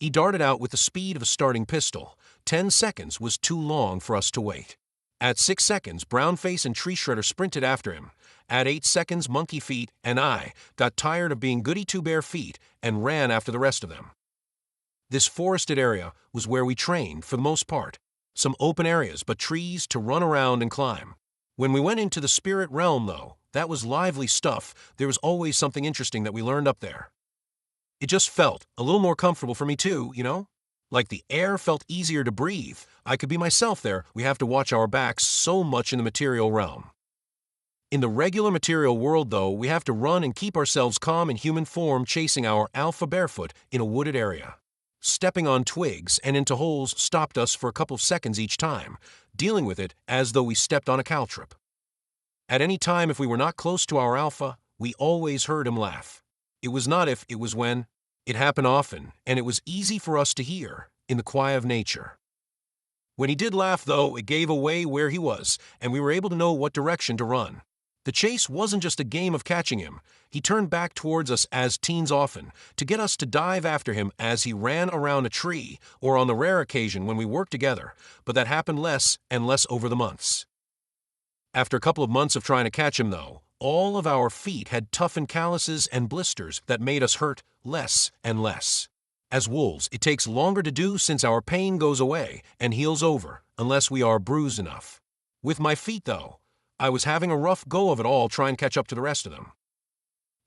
He darted out with the speed of a starting pistol. 10 seconds was too long for us to wait. At 6 seconds, Brownface and Tree Shredder sprinted after him. At 8 seconds, Monkey Feet and I got tired of being Goody Two Bare Feet and ran after the rest of them. This forested area was where we trained for the most part. Some open areas, but trees to run around and climb. When we went into the spirit realm, though, that was lively stuff. There was always something interesting that we learned up there. It just felt a little more comfortable for me too, you know? Like the air felt easier to breathe. I could be myself there. We have to watch our backs so much in the material realm. In the regular material world, though, we have to run and keep ourselves calm in human form, chasing our alpha barefoot in a wooded area. Stepping on twigs and into holes stopped us for a couple of seconds each time, dealing with it as though we stepped on a caltrip. At any time, if we were not close to our alpha, we always heard him laugh. It was not if, it was when. It happened often, and it was easy for us to hear, in the quiet of nature. When he did laugh, though, it gave away where he was, and we were able to know what direction to run. The chase wasn't just a game of catching him. He turned back towards us, as teens often, to get us to dive after him as he ran around a tree, or on the rare occasion when we worked together, but that happened less and less over the months. After a couple of months of trying to catch him, though, all of our feet had toughened calluses and blisters that made us hurt less and less. As wolves, it takes longer to do since our pain goes away and heals over, unless we are bruised enough. With my feet, though, I was having a rough go of it all trying to catch up to the rest of them.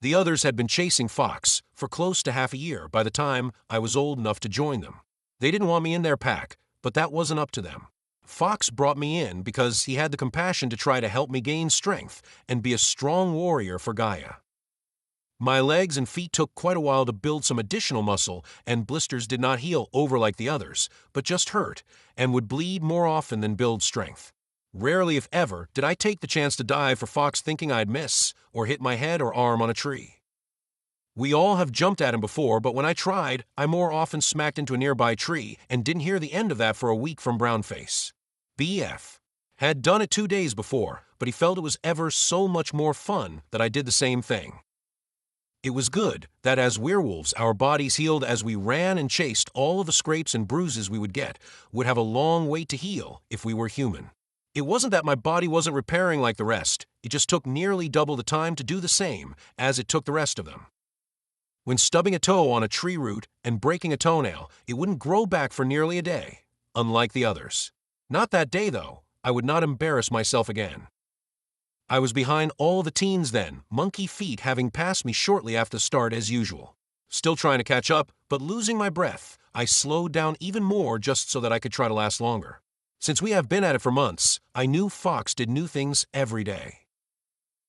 The others had been chasing Fox for close to half a year by the time I was old enough to join them. They didn't want me in their pack, but that wasn't up to them. Fox brought me in because he had the compassion to try to help me gain strength and be a strong warrior for Gaia. My legs and feet took quite a while to build some additional muscle, and blisters did not heal over like the others, but just hurt and would bleed more often than build strength. Rarely, if ever, did I take the chance to dive for Fox thinking I'd miss or hit my head or arm on a tree. We all have jumped at him before, but when I tried, I more often smacked into a nearby tree and didn't hear the end of that for a week from Brownface. BF had done it 2 days before, but he felt it was ever so much more fun that I did the same thing. It was good that as werewolves, our bodies healed as we ran and chased. All of the scrapes and bruises we would get would have a long wait to heal if we were human. It wasn't that my body wasn't repairing like the rest, it just took nearly double the time to do the same as it took the rest of them. When stubbing a toe on a tree root and breaking a toenail, it wouldn't grow back for nearly a day, unlike the others. Not that day, though. I would not embarrass myself again. I was behind all the teens then, Monkey Feet having passed me shortly after the start as usual. Still trying to catch up, but losing my breath, I slowed down even more just so that I could try to last longer. Since we have been at it for months, I knew Fox did new things every day.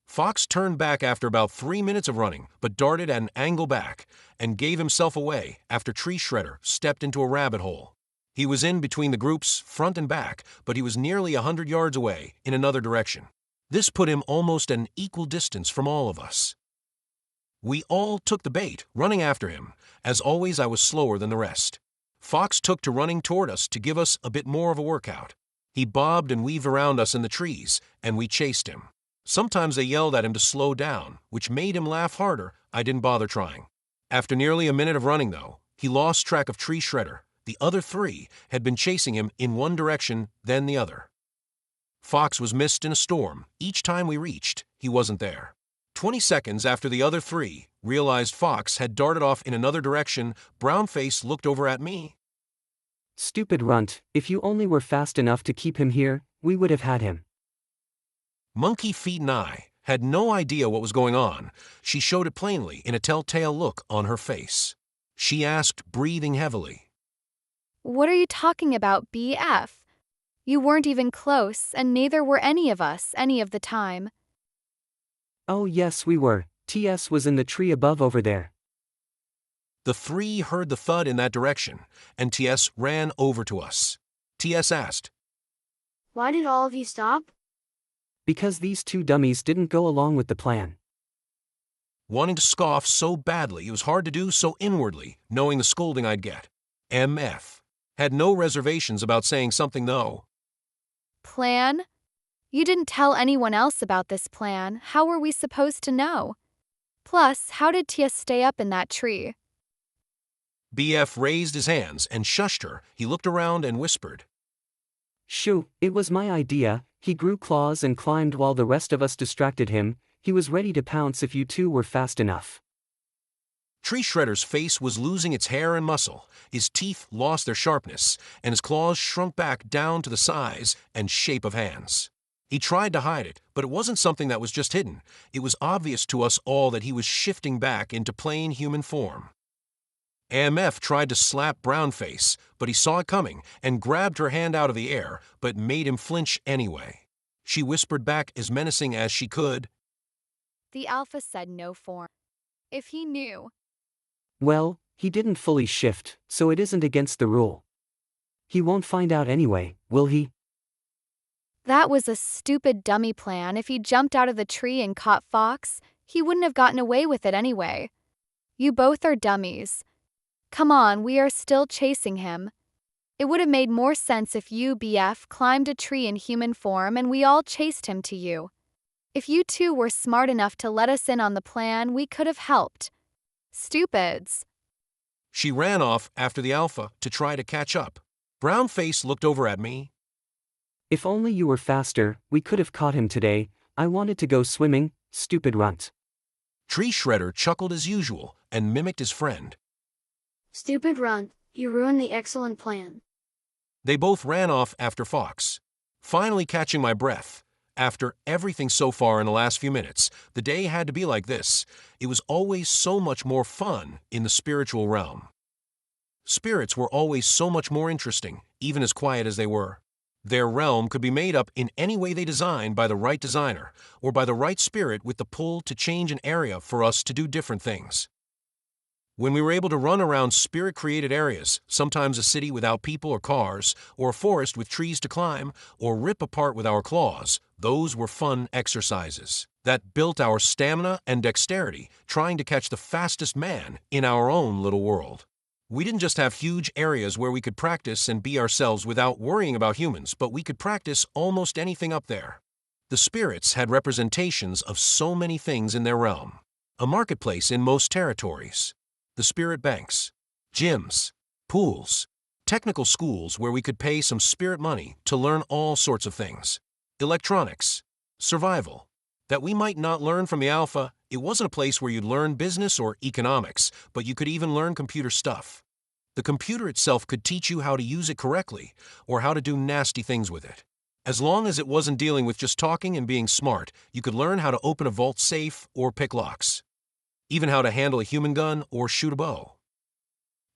Fox turned back after about 3 minutes of running, but darted at an angle back and gave himself away after Tree Shredder stepped into a rabbit hole. He was in between the groups, front and back, but he was nearly 100 yards away in another direction. This put him almost at an equal distance from all of us. We all took the bait, running after him. As always, I was slower than the rest. Fox took to running toward us to give us a bit more of a workout. He bobbed and weaved around us in the trees, and we chased him. Sometimes they yelled at him to slow down, which made him laugh harder. I didn't bother trying. After nearly a minute of running, though, he lost track of Tree Shredder. The other 3 had been chasing him in one direction, then the other. Fox was missed in a storm. Each time we reached, he wasn't there. 20 seconds after the other 3 realized Fox had darted off in another direction, Brownface looked over at me. Stupid Runt, if you only were fast enough to keep him here, we would have had him. Monkey Feet and I had no idea what was going on. She showed it plainly in a telltale look on her face. She asked, breathing heavily. What are you talking about, BF? You weren't even close, and neither were any of us any of the time. Oh yes, we were. TS was in the tree above over there. The 3 heard the thud in that direction, and TS ran over to us. TS asked, Why did all of you stop? Because these 2 dummies didn't go along with the plan. Wanting to scoff so badly, it was hard to do so inwardly, knowing the scolding I'd get. MF. Had no reservations about saying something, though. Plan? You didn't tell anyone else about this plan. How were we supposed to know? Plus, how did Tia stay up in that tree? BF raised his hands and shushed her. He looked around and whispered. Shoo, it was my idea. He grew claws and climbed while the rest of us distracted him. He was ready to pounce if you two were fast enough. Tree Shredder's face was losing its hair and muscle, his teeth lost their sharpness, and his claws shrunk back down to the size and shape of hands. He tried to hide it, but it wasn't something that was just hidden. It was obvious to us all that he was shifting back into plain human form. AMF tried to slap Brownface, but he saw it coming and grabbed her hand out of the air, but made him flinch anyway. She whispered back as menacing as she could. The Alpha said no form. If he knew. Well, he didn't fully shift, so it isn't against the rule. He won't find out anyway, will he? That was a stupid dummy plan. If he jumped out of the tree and caught Fox, he wouldn't have gotten away with it anyway. You both are dummies. Come on, we are still chasing him. It would have made more sense if you, BF, climbed a tree in human form and we all chased him to you. If you two were smart enough to let us in on the plan, we could have helped. Stupids. She ran off after the Alpha to try to catch up. Brownface looked over at me. If only you were faster, we could have caught him today. I wanted to go swimming, stupid runt. Tree Shredder chuckled as usual and mimicked his friend. Stupid Runt, you ruined the excellent plan. They both ran off after Fox. Finally catching my breath. After everything so far in the last few minutes, the day had to be like this. It was always so much more fun in the spiritual realm. Spirits were always so much more interesting, even as quiet as they were. Their realm could be made up in any way they designed by the right designer, or by the right spirit with the pull to change an area for us to do different things. When we were able to run around spirit-created areas, sometimes a city without people or cars, or a forest with trees to climb, or rip apart with our claws, those were fun exercises that built our stamina and dexterity, trying to catch the fastest man in our own little world. We didn't just have huge areas where we could practice and be ourselves without worrying about humans, but we could practice almost anything up there. The spirits had representations of so many things in their realm. A marketplace in most territories. The spirit banks, gyms, pools, technical schools where we could pay some spirit money to learn all sorts of things. Electronics, survival. That we might not learn from the Alpha, it wasn't a place where you'd learn business or economics, but you could even learn computer stuff. The computer itself could teach you how to use it correctly, or how to do nasty things with it. As long as it wasn't dealing with just talking and being smart, you could learn how to open a vault safe or pick locks. Even how to handle a human gun or shoot a bow.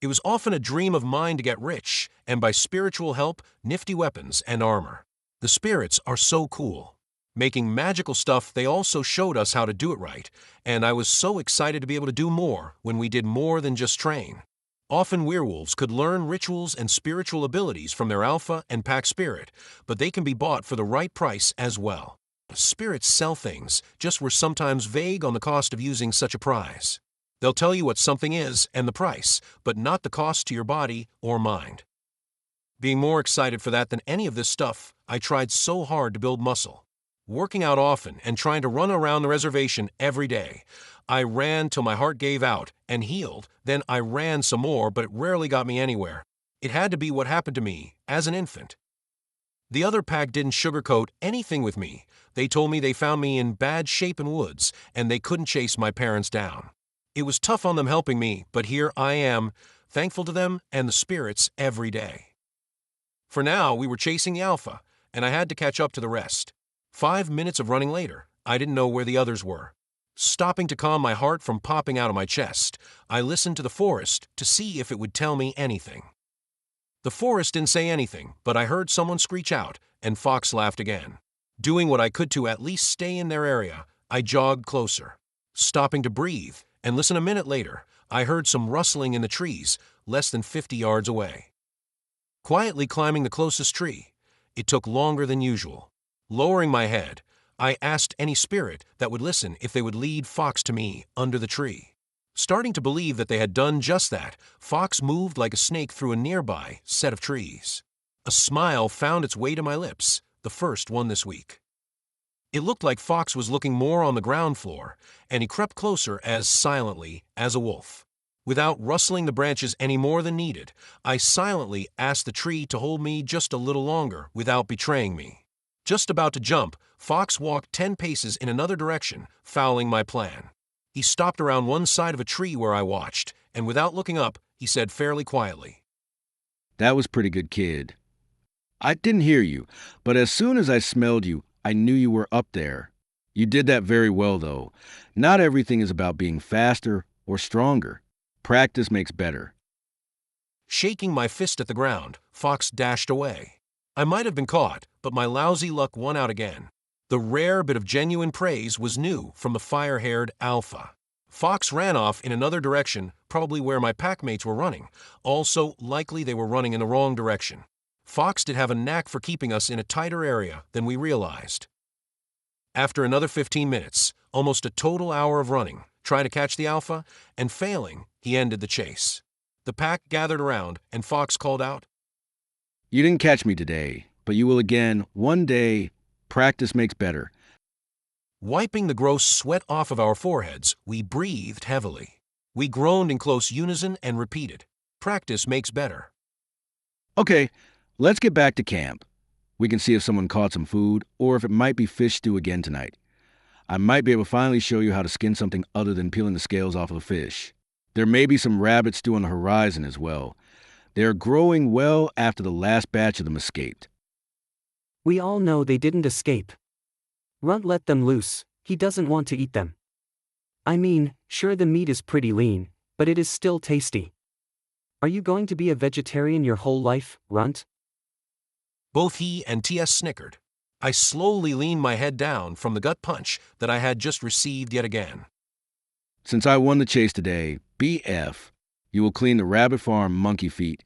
It was often a dream of mine to get rich, and by spiritual help, nifty weapons and armor. The spirits are so cool. Making magical stuff, they also showed us how to do it right, and I was so excited to be able to do more when we did more than just train. Often werewolves could learn rituals and spiritual abilities from their Alpha and Pack spirit, but they can be bought for the right price as well. Spirits sell things, just we're sometimes vague on the cost of using such a prize. They'll tell you what something is and the price, but not the cost to your body or mind. Being more excited for that than any of this stuff, I tried so hard to build muscle. Working out often and trying to run around the reservation every day. I ran till my heart gave out and healed, then I ran some more, but it rarely got me anywhere. It had to be what happened to me as an infant. The other pack didn't sugarcoat anything with me. They told me they found me in bad shape in woods, and they couldn't chase my parents down. It was tough on them helping me, but here I am, thankful to them and the spirits every day. For now, we were chasing the Alpha, and I had to catch up to the rest. 5 minutes of running later, I didn't know where the others were. Stopping to calm my heart from popping out of my chest, I listened to the forest to see if it would tell me anything. The forest didn't say anything, but I heard someone screech out, and Fox laughed again. Doing what I could to at least stay in their area, I jogged closer. Stopping to breathe, and listen a minute later, I heard some rustling in the trees, less than 50 yards away. Quietly climbing the closest tree, it took longer than usual. Lowering my head, I asked any spirit that would listen if they would lead Fox to me under the tree. Starting to believe that they had done just that, Fox moved like a snake through a nearby set of trees. A smile found its way to my lips, the first one this week. It looked like Fox was looking more on the ground floor, and he crept closer as silently as a wolf. Without rustling the branches any more than needed, I silently asked the tree to hold me just a little longer without betraying me. Just about to jump, Fox walked 10 paces in another direction, fouling my plan. He stopped around one side of a tree where I watched, and without looking up, he said fairly quietly, "That was pretty good, kid. I didn't hear you, but as soon as I smelled you, I knew you were up there. You did that very well, though. Not everything is about being faster or stronger. Practice makes better." Shaking my fist at the ground, Fox dashed away. I might have been caught, but my lousy luck won out again. The rare bit of genuine praise was new from the fire-haired alpha. Fox ran off in another direction, probably where my packmates were running. Also, likely they were running in the wrong direction. Fox did have a knack for keeping us in a tighter area than we realized. After another 15 minutes, almost a total hour of running, trying to catch the alpha, and failing, he ended the chase. The pack gathered around, and Fox called out, "You didn't catch me today, but you will again one day. Practice makes better." Wiping the gross sweat off of our foreheads, we breathed heavily. We groaned in close unison and repeated, "Practice makes better." Okay, let's get back to camp. We can see if someone caught some food or if it might be fish stew again tonight. I might be able to finally show you how to skin something other than peeling the scales off of a fish. There may be some rabbit stew on the horizon as well. They are growing well after the last batch of them escaped. We all know they didn't escape. Runt let them loose, he doesn't want to eat them. I mean, sure the meat is pretty lean, but it is still tasty. Are you going to be a vegetarian your whole life, Runt? Both he and TS snickered. I slowly leaned my head down from the gut punch that I had just received yet again. Since I won the chase today, BF, you will clean the rabbit farm monkey feet.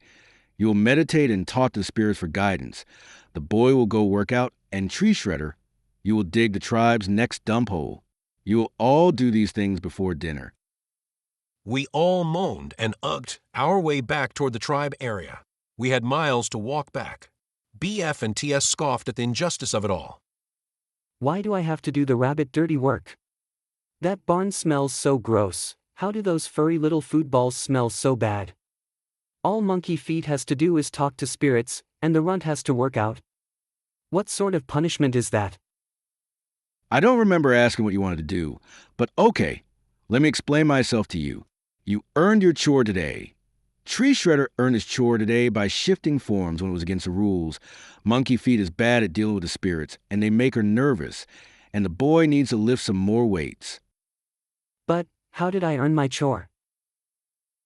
You will meditate and talk to the spirits for guidance. The boy will go work out, and Tree Shredder, you will dig the tribe's next dump hole. You will all do these things before dinner. We all moaned and ugged our way back toward the tribe area. We had miles to walk back. BF and TS scoffed at the injustice of it all. Why do I have to do the rabbit dirty work? That barn smells so gross. How do those furry little food balls smell so bad? All Monkey Feet has to do is talk to spirits, and the Runt has to work out. What sort of punishment is that? I don't remember asking what you wanted to do, but okay, let me explain myself to you. You earned your chore today. Tree Shredder earned his chore today by shifting forms when it was against the rules. Monkey Feet is bad at dealing with the spirits, and they make her nervous, and the boy needs to lift some more weights. But, how did I earn my chore?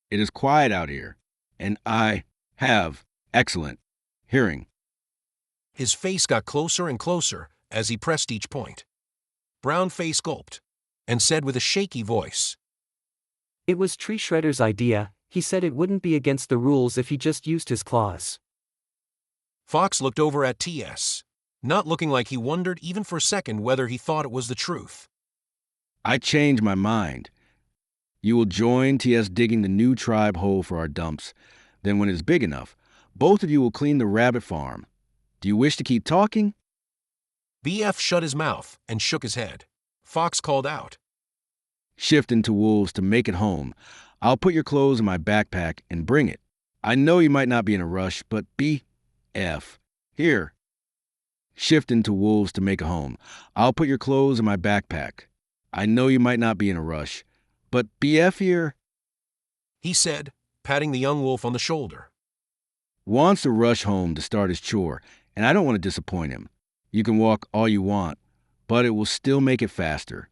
It is quiet out here, and I have excellent hearing. His face got closer and closer as he pressed each point. Brownface gulped and said with a shaky voice, It was Tree Shredder's idea. He said it wouldn't be against the rules if he just used his claws. Fox looked over at TS, not looking like he wondered even for a second whether he thought it was the truth. I changed my mind. You will join TS digging the new tribe hole for our dumps. Then when it's big enough, both of you will clean the rabbit farm. Do you wish to keep talking? BF shut his mouth and shook his head. Fox called out, Shift into wolves to make it home. I'll put your clothes in my backpack and bring it. I know you might not be in a rush, but BF. Here. Shift into wolves to make a home. I'll put your clothes in my backpack. I know you might not be in a rush, but BF here, he said, patting the young wolf on the shoulder. Wants to rush home to start his chore, and I don't want to disappoint him. You can walk all you want, but it will still make it faster.